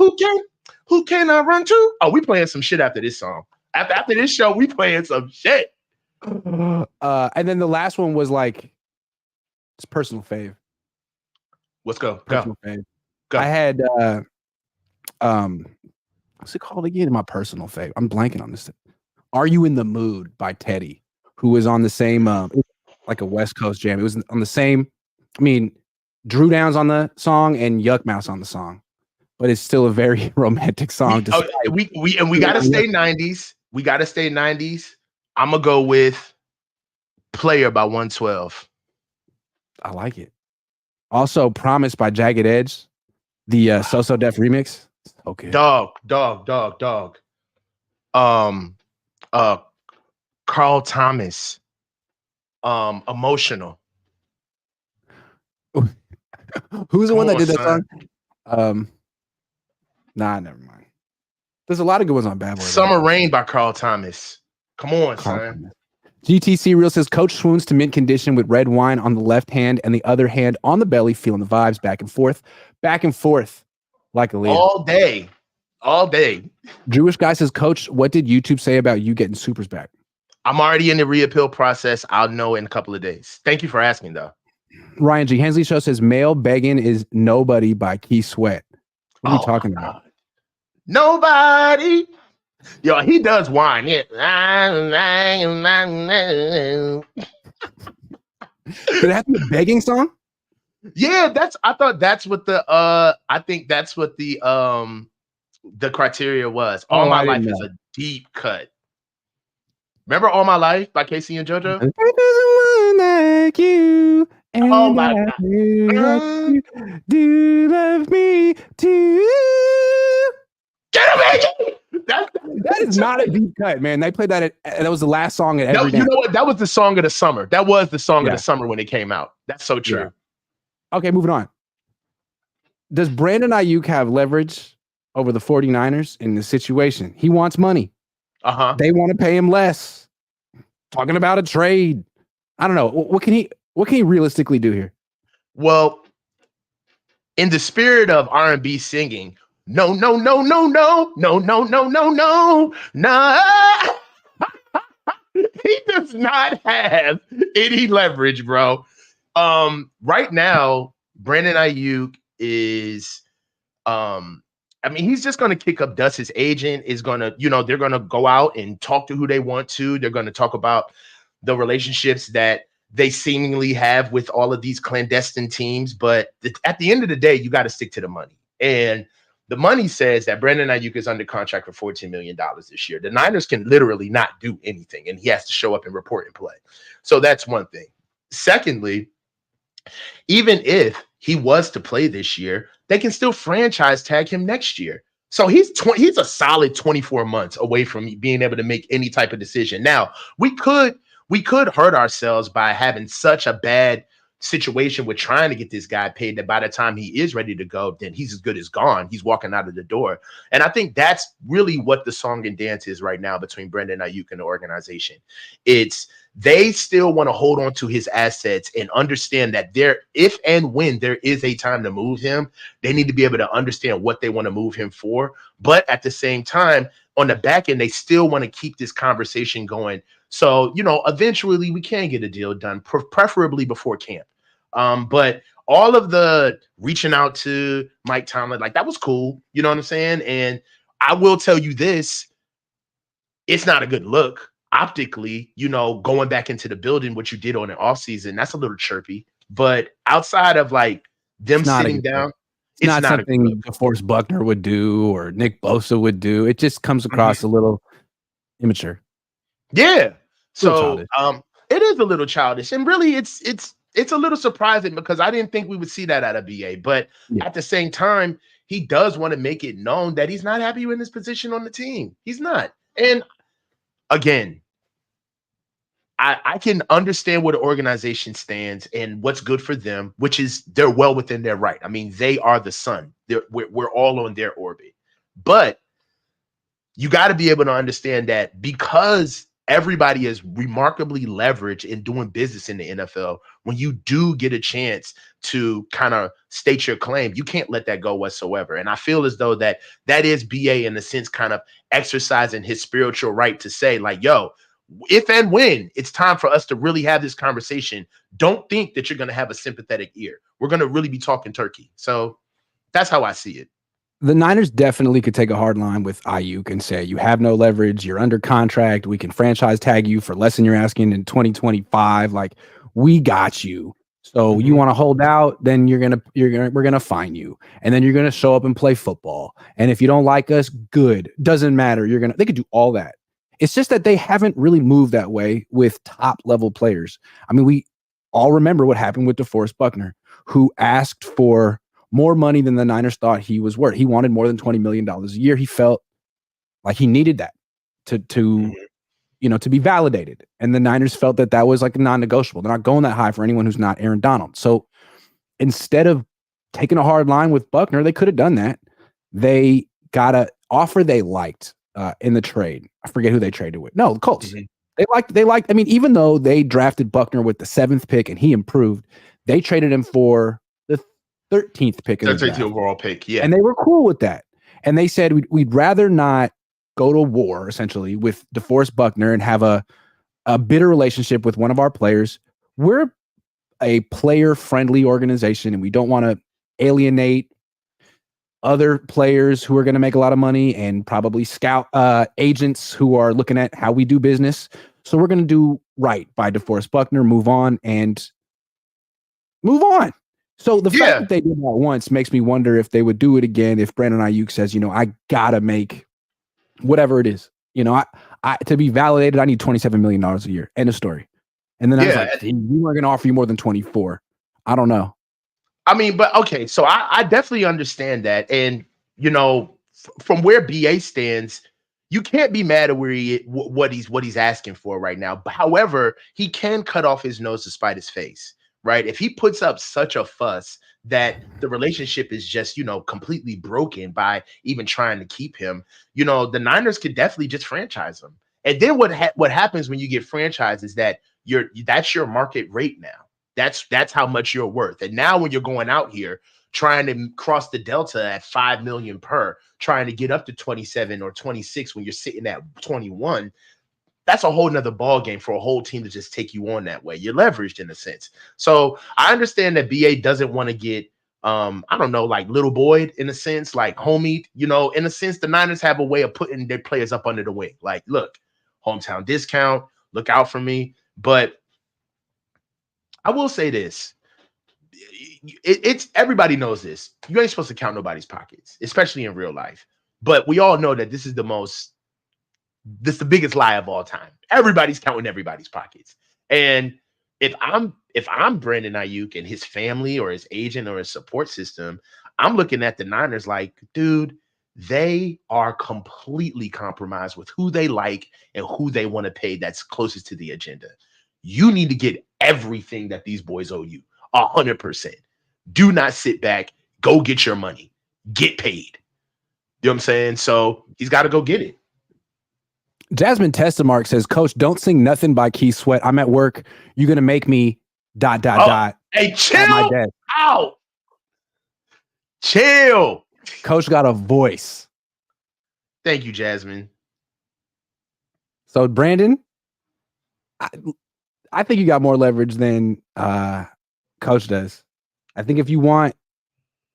Who can I run to? Oh, we playing some shit after this song. After this show, we playing some shit. And then the last one was like, it's personal fave. Let's go. Personal fave. Go. I had what's it called again? My personal fave. I'm blanking on this. Are You in the Mood by Teddy, who was on the same like a West Coast jam. It was on the same. I mean, Drew Downs on the song and Yuck Mouse on the song, but it's still a very romantic song. We gotta stay 90s. We gotta stay 90s. I'm gonna go with Player by 112. I like it. Also, Promise by Jagged Edge, the So Def remix. Okay. Dog. Carl Thomas. Emotional. Who's the one that did that son. song? Nah, never mind. There's a lot of good ones on Bad Boy. Summer Rain by Carl Thomas. Come on, son. Thomas. GTC Real says Coach swoons to mint condition with red wine on the left hand and the other hand on the belly, feeling the vibes back and forth, like a leader. All day. Jewish guy says, Coach, what did YouTube say about you getting supers back? I'm already in the reappeal process. I'll know in a couple of days. Thank you for asking, though. Ryan G. Hensley Show says, Male Begging is Nobody by Keith Sweat. What are you talking about? Nobody. Yo, he does whine. Yeah. Did it have to be a begging song? Yeah, I thought that's what the criteria was. All My Life is a deep cut. Remember All My Life by Casey and JoJo? Like you, oh my God. You do love me too. Get him, AJ! That is not a deep cut, man. They played that that was the last song at every You know what? That was the song of the summer. That was the song of Yeah. the summer when it came out. That's so true. Yeah. Okay, moving on. Does Brandon Aiyuk have leverage over the 49ers in this situation? He wants money. Uh-huh. They want to pay him less. Talking about a trade. I don't know. What can he realistically do here? Well, In the spirit of R&B singing, no. He does not have any leverage, bro. Right now, Brandon Aiyuk is he's just going to kick up dust. His agent is going to, they're going to go out and talk to who they want to. They're going to talk about the relationships that they seemingly have with all of these clandestine teams. But at the end of the day, you got to stick to the money. And the money says that Brandon Aiyuk is under contract for $14 million this year. The Niners can literally not do anything, and he has to show up and report and play. So that's one thing. Secondly, even if he was to play this year, they can still franchise tag him next year. So he's a solid 24 months away from being able to make any type of decision. Now, we could hurt ourselves by having such a bad situation with trying to get this guy paid that by the time he is ready to go, then he's as good as gone. He's walking out of the door. And I think that's really what the song and dance is right now between Brandon Aiyuk and the organization. It's they still want to hold on to his assets and understand that if and when there is a time to move him, they need to be able to understand what they want to move him for. But at the same time, on the back end, they still want to keep this conversation going. So, eventually we can get a deal done, preferably before camp. But all of the reaching out to Mike Tomlin, that was cool. You know what I'm saying? And I will tell you this, it's not a good look optically, going back into the building, what you did on the offseason, that's a little chirpy. But outside of them sitting down, it's not something DeForest Buckner would do or Nick Bosa would do. It just comes across a little immature. Yeah. So it is a little childish. And really it's a little surprising because I didn't think we would see that out of BA. But at the same time, he does want to make it known that he's not happy with his position on the team. He's not. And again, I can understand where the organization stands and what's good for them, which is they're well within their right. I mean, they are the sun. We're all on their orbit. But you got to be able to understand that because everybody is remarkably leveraged in doing business in the NFL. When you do get a chance to kind of state your claim, you can't let that go whatsoever. And I feel as though that is BA in a sense kind of exercising his spiritual right to say like, yo, if and when it's time for us to really have this conversation, don't think that you're going to have a sympathetic ear. We're going to really be talking turkey. So that's how I see it. The Niners definitely could take a hard line with Aiyuk and say, you have no leverage, you're under contract, we can franchise tag you for less than you're asking in 2025. Like, we got you. So you want to hold out, then we're gonna fine you. And then you're gonna show up and play football. And if you don't like us, good. Doesn't matter. They could do all that. It's just that they haven't really moved that way with top level players. I mean, we all remember what happened with DeForest Buckner, who asked for more money than the Niners thought he was worth. He wanted more than $20 million a year. He felt like he needed that to be validated. And the Niners felt that was like non-negotiable. They're not going that high for anyone who's not Aaron Donald. So instead of taking a hard line with Buckner, they could have done that. They got an offer they liked in the trade. I forget who they traded with. No, the Colts. They liked. I mean, even though they drafted Buckner with the 7th pick and he improved, they traded him for the 13th pick. 13th overall pick, yeah. And they were cool with that. And they said, we'd rather not go to war, essentially, with DeForest Buckner and have a bitter relationship with one of our players. We're a player-friendly organization, and we don't want to alienate other players who are going to make a lot of money and probably scout agents who are looking at how we do business. So we're going to do right by DeForest Buckner, move on. So the fact that they did that once makes me wonder if they would do it again if Brandon Aiyuk says, I got to make whatever it is. I to be validated, I need $27 million a year. End of story. And then I was like, we weren't going to offer you more than 24. I don't know. I mean, but okay, so I definitely understand that. And, from where BA stands, you can't be mad at what he's asking for right now. However, he can cut off his nose to spite his face. Right. If he puts up such a fuss that the relationship is just, completely broken by even trying to keep him, the Niners could definitely just franchise him. And then what happens when you get franchised is that that's your market rate now. That's how much you're worth. And now when you're going out here trying to cross the delta at $5 million per, trying to get up to 27 or 26 when you're sitting at 21, that's a whole nother ball game for a whole team to just take you on that way. You're leveraged in a sense. So I understand that BA doesn't want to get, like little boyed in a sense, like homie, in a sense, the Niners have a way of putting their players up under the wing. Like, look, hometown discount, look out for me. But I will say this. It's everybody knows this. You ain't supposed to count nobody's pockets, especially in real life. But we all know that this is the biggest lie of all time. Everybody's counting everybody's pockets. And if I'm Brandon Aiyuk and his family or his agent or his support system, I'm looking at the Niners like, dude, they are completely compromised with who they like and who they want to pay that's closest to the agenda. You need to get everything that these boys owe you, 100%. Do not sit back. Go get your money. Get paid. You know what I'm saying? So he's got to go get it. Jasmine Testamark says, Coach, don't sing nothing by Keith Sweat. I'm at work. You're going to make me ... Hey, chill out. Chill. Coach got a voice. Thank you, Jasmine. So, Brandon, I think you got more leverage than Coach does. I think if you want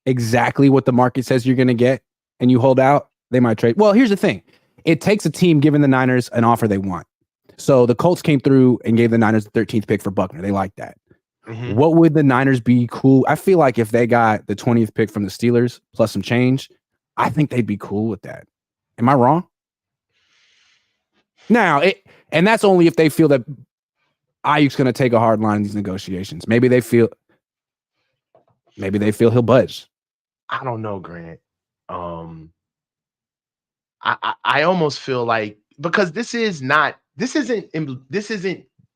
exactly what the market says you're going to get and you hold out, they might trade. Well, here's the thing. It takes a team giving the Niners an offer they want. So the Colts came through and gave the Niners the 13th pick for Buckner. They like that. Mm-hmm. What would the Niners be cool? I feel like if they got the 20th pick from the Steelers plus some change, I think they'd be cool with that. Am I wrong? Now, and that's only if they feel that Aiyuk's going to take a hard line in these negotiations. Maybe they feel he'll budge. I don't know, Grant. I almost feel like, because this isn't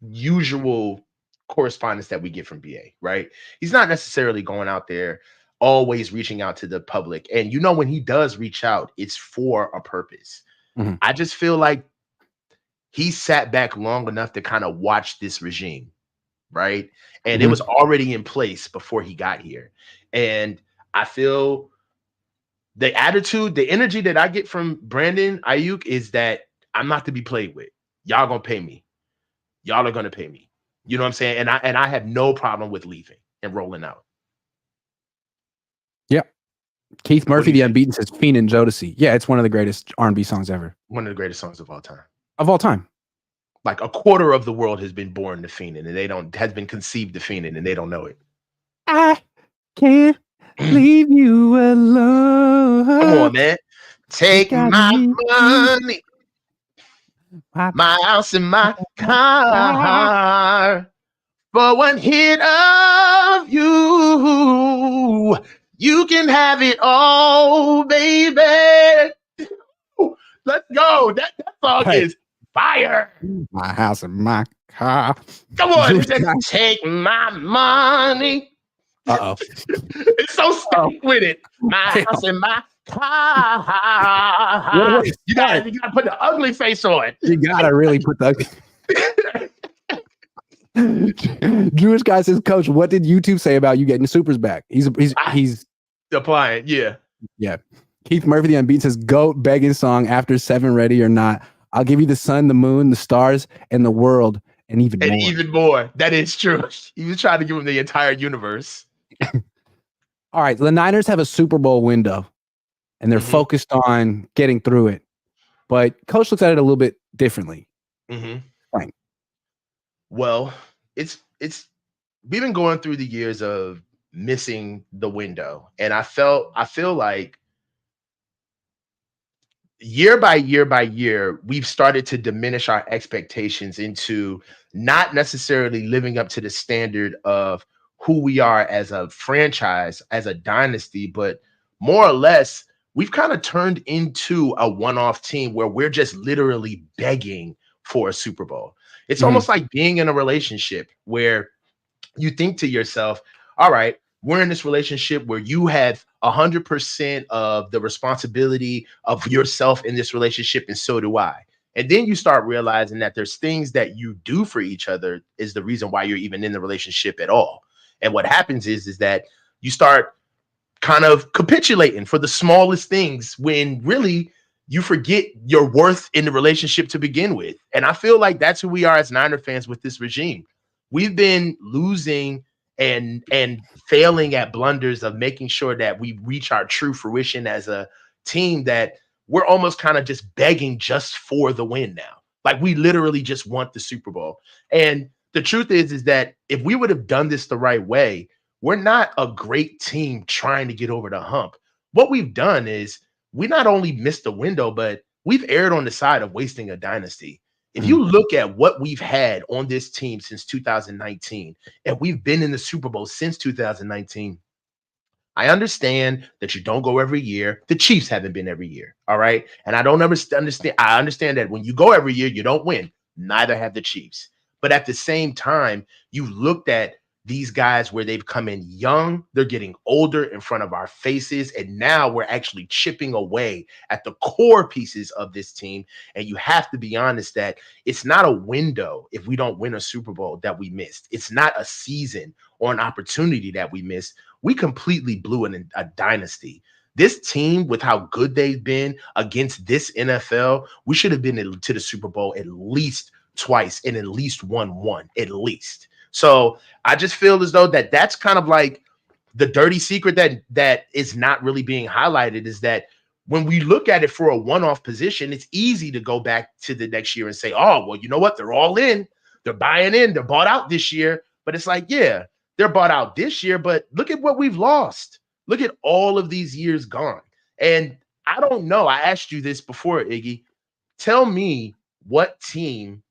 usual correspondence that we get from BA, right? He's not necessarily going out there always reaching out to the public. And when he does reach out, it's for a purpose. Mm-hmm. I just feel like he sat back long enough to kind of watch this regime, right? And it was already in place before he got here. And I feel the attitude, the energy that I get from Brandon Aiyuk is that I'm not to be played with. Y'all gonna pay me. Y'all are gonna pay me. You know what I'm saying? And I have no problem with leaving and rolling out. Yeah. Keith Murphy, the Unbeaten, says Fiend and Jodeci. Yeah, it's one of the greatest R&B songs ever. One of the greatest songs of all time. Of all time. Like a quarter of the world has been born to fiending, and has been conceived to fiending, and they don't know it. I can't leave you alone. Come on, man. Take my money, my house, and my car. For one hit of you, you can have it all, baby. Let's go. That song is fire. My house and my car. Come on, take my money. Uh-oh. It's so sick with it. My house and my car. You gotta put the ugly face on. You gotta really put the Jewish guy says, Coach, what did YouTube say about you getting the supers back? He's applying, yeah. Keith Murphy, the Unbeaten, says, GOAT begging song after 7 ready or not. I'll give you the sun, the moon, the stars, and the world, and even more. Even more. That is true. He was trying to give him the entire universe. All right, the Niners have a Super Bowl window, and they're focused on getting through it. But Coach looks at it a little bit differently. Fine. Well, it's we've been going through the years of missing the window, and I feel like year by year, we've started to diminish our expectations into not necessarily living up to the standard of who we are as a franchise, as a dynasty, but more or less, we've kind of turned into a one-off team where we're just literally begging for a Super Bowl. It's almost like being in a relationship where you think to yourself, all right, we're in this relationship where you have 100% of the responsibility of yourself in this relationship, and so do I. And then you start realizing that there's things that you do for each other is the reason why you're even in the relationship at all. And what happens is that you start kind of capitulating for the smallest things when really you forget your worth in the relationship to begin with. And I feel like that's who we are as Niner fans with this regime. We've been losing and failing at blunders of making sure that we reach our true fruition as a team, that we're almost kind of just begging just for the win now. Like we literally just want the Super Bowl. And the truth is that if we would have done this the right way, we're not a great team trying to get over the hump. What we've done is we not only missed the window, but we've erred on the side of wasting a dynasty. If you look at what we've had on this team since 2019, and we've been in the Super Bowl since 2019, I understand that you don't go every year. The Chiefs haven't been every year, all right? And I don't understand. I understand that when you go every year, you don't win. Neither have the Chiefs. But at the same time, you looked at these guys where they've come in young, they're getting older in front of our faces, and now we're actually chipping away at the core pieces of this team. And you have to be honest that it's not a window if we don't win a Super Bowl that we missed. It's not a season or an opportunity that we missed. We completely blew a dynasty. This team, with how good they've been against this NFL, we should have been to the Super Bowl at least twice and at least won one, at least. So I just feel as though that's kind of like the dirty secret that is not really being highlighted, is that when we look at it for a one-off position, it's easy to go back to the next year and say, oh, well, you know what? They're all in. They're buying in. They're bought out this year. But it's like, yeah, they're bought out this year, but look at what we've lost. Look at all of these years gone. And I don't know. I asked you this before, Iggy. Tell me what team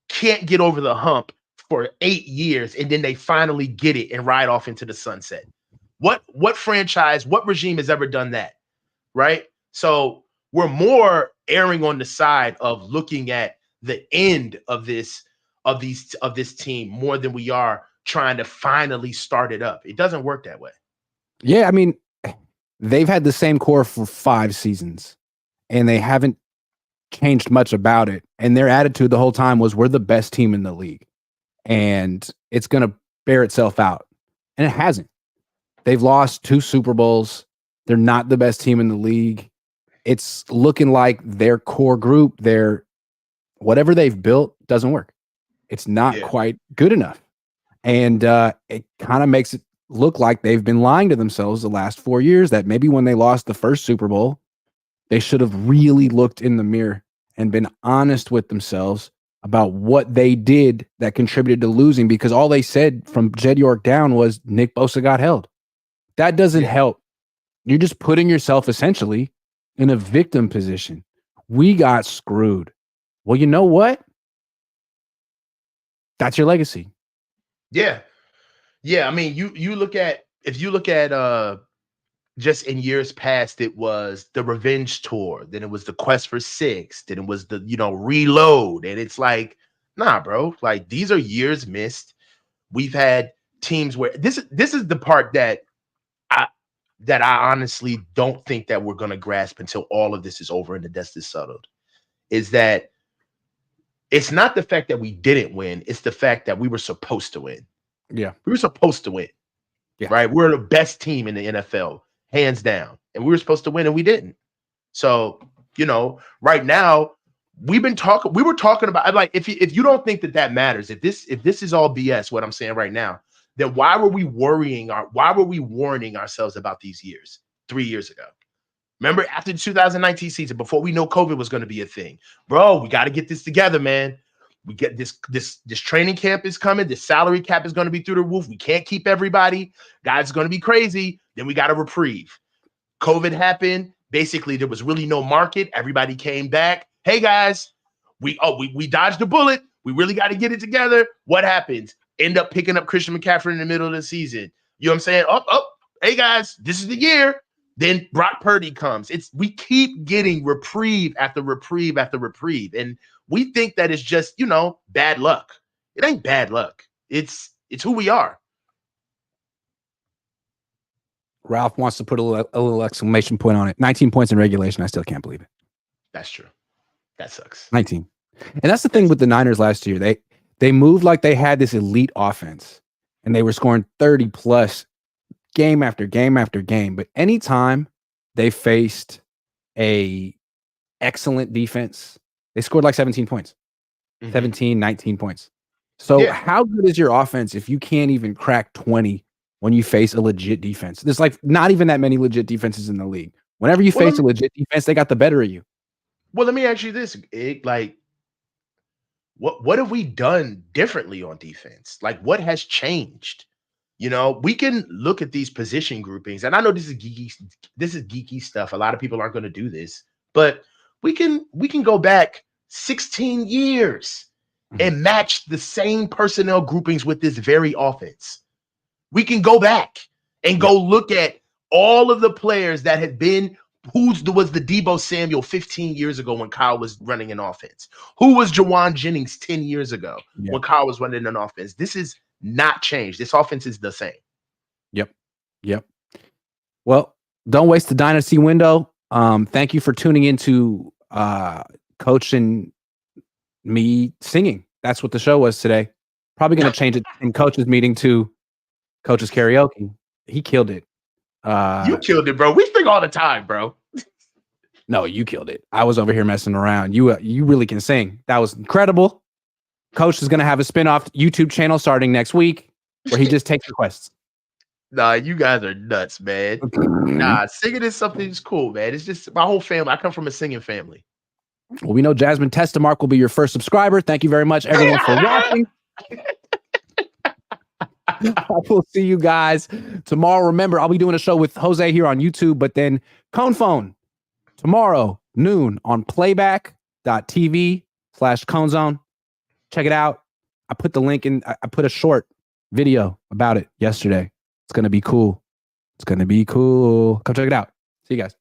can't get over the hump for 8 years and then they finally get it and ride off into the sunset. What franchise, what regime has ever done that? Right? So we're more erring on the side of looking at the end of this team more than we are trying to finally start it up. It doesn't work that way. Yeah, I mean, they've had the same core for 5 seasons and they haven't changed much about it. And their attitude the whole time was, we're the best team in the league. And it's going to bear itself out. And it hasn't. They've lost 2 Super Bowls. They're not the best team in the league. It's looking like their core group, whatever they've built doesn't work. It's not quite good enough. And it kind of makes it look like they've been lying to themselves the last 4 years, that maybe when they lost the first Super Bowl, they should have really looked in the mirror and been honest with themselves about what they did that contributed to losing, because all they said from Jed York down was Nick Bosa got held. That doesn't help. You're just putting yourself essentially in a victim position. We got screwed. Well, you know what? That's your legacy. Yeah. Yeah. I mean, if you look at just in years past, it was the revenge tour, then it was the quest for 6, then it was the, reload. And it's like, nah, bro, like these are years missed. We've had teams where this is the part that I honestly don't think that we're going to grasp until all of this is over and the dust is settled, is that it's not the fact that we didn't win. It's the fact that we were supposed to win. Yeah. We were supposed to win. Yeah. Right. We're the best team in the NFL, hands down. And we were supposed to win and we didn't. So, right now we were talking about, like, if you don't think that matters, if this is all BS, what I'm saying right now, then why were we warning ourselves about these years 3 years ago? Remember, after the 2019 season, before we know COVID was going to be a thing, bro, we got to get this together, man. We get this training camp is coming. This salary cap is going to be through the roof. We can't keep everybody. Guys, it's going to be crazy. Then we got a reprieve. COVID happened. Basically, there was really no market. Everybody came back. Hey, guys, we dodged a bullet. We really got to get it together. What happens? End up picking up Christian McCaffrey in the middle of the season. You know what I'm saying? Hey, guys, this is the year. Then Brock Purdy comes. We keep getting reprieve after reprieve after reprieve. And we think that it's just, bad luck. It ain't bad luck. It's who we are. Ralph wants to put a little exclamation point on it. 19 points in regulation. I still can't believe it. That's true. That sucks. 19. And that's the thing with the Niners last year. They moved like they had this elite offense, and they were scoring 30 plus game after game after game. But anytime they faced a excellent defense, they scored like 17 points, 17, 19 points. So how good is your offense if you can't even crack 20 when you face a legit defense? There's like not even that many legit defenses in the league. Whenever you face a legit defense, they got the better of you. Well, let me ask you this, Ig, like, what have we done differently on defense? Like, what has changed? We can look at these position groupings, and I know this is geeky stuff. A lot of people aren't going to do this, but we can go back 16 years and match the same personnel groupings with this very offense. We can go back and go look at all of the players that had been, was the Deebo Samuel 15 years ago when Kyle was running an offense? Who was Jawan Jennings 10 years ago when Kyle was running an offense? This is not changed. This offense is the same. Yep. Well, don't waste the dynasty window. Thank you for tuning into Coach and me singing. That's what the show was today. Probably going to change it in Coach's meeting to Coach's karaoke. He killed it. You killed it, bro. We sing all the time, bro. No, you killed it. I was over here messing around. You really can sing. That was incredible. Coach is going to have a spinoff YouTube channel starting next week where he just takes requests. Nah, you guys are nuts, man. Nah, singing is something that's cool, man. It's just my whole family. I come from a singing family. Well, we know Jasmine Testamark will be your first subscriber. Thank you very much, everyone, for watching. I will see you guys tomorrow. Remember, I'll be doing a show with Jose here on YouTube, but then Cohn Phone tomorrow, noon on playback.tv/CohnZone. Check it out. I put the link in. I put a short video about it yesterday. It's going to be cool. Come check it out. See you guys.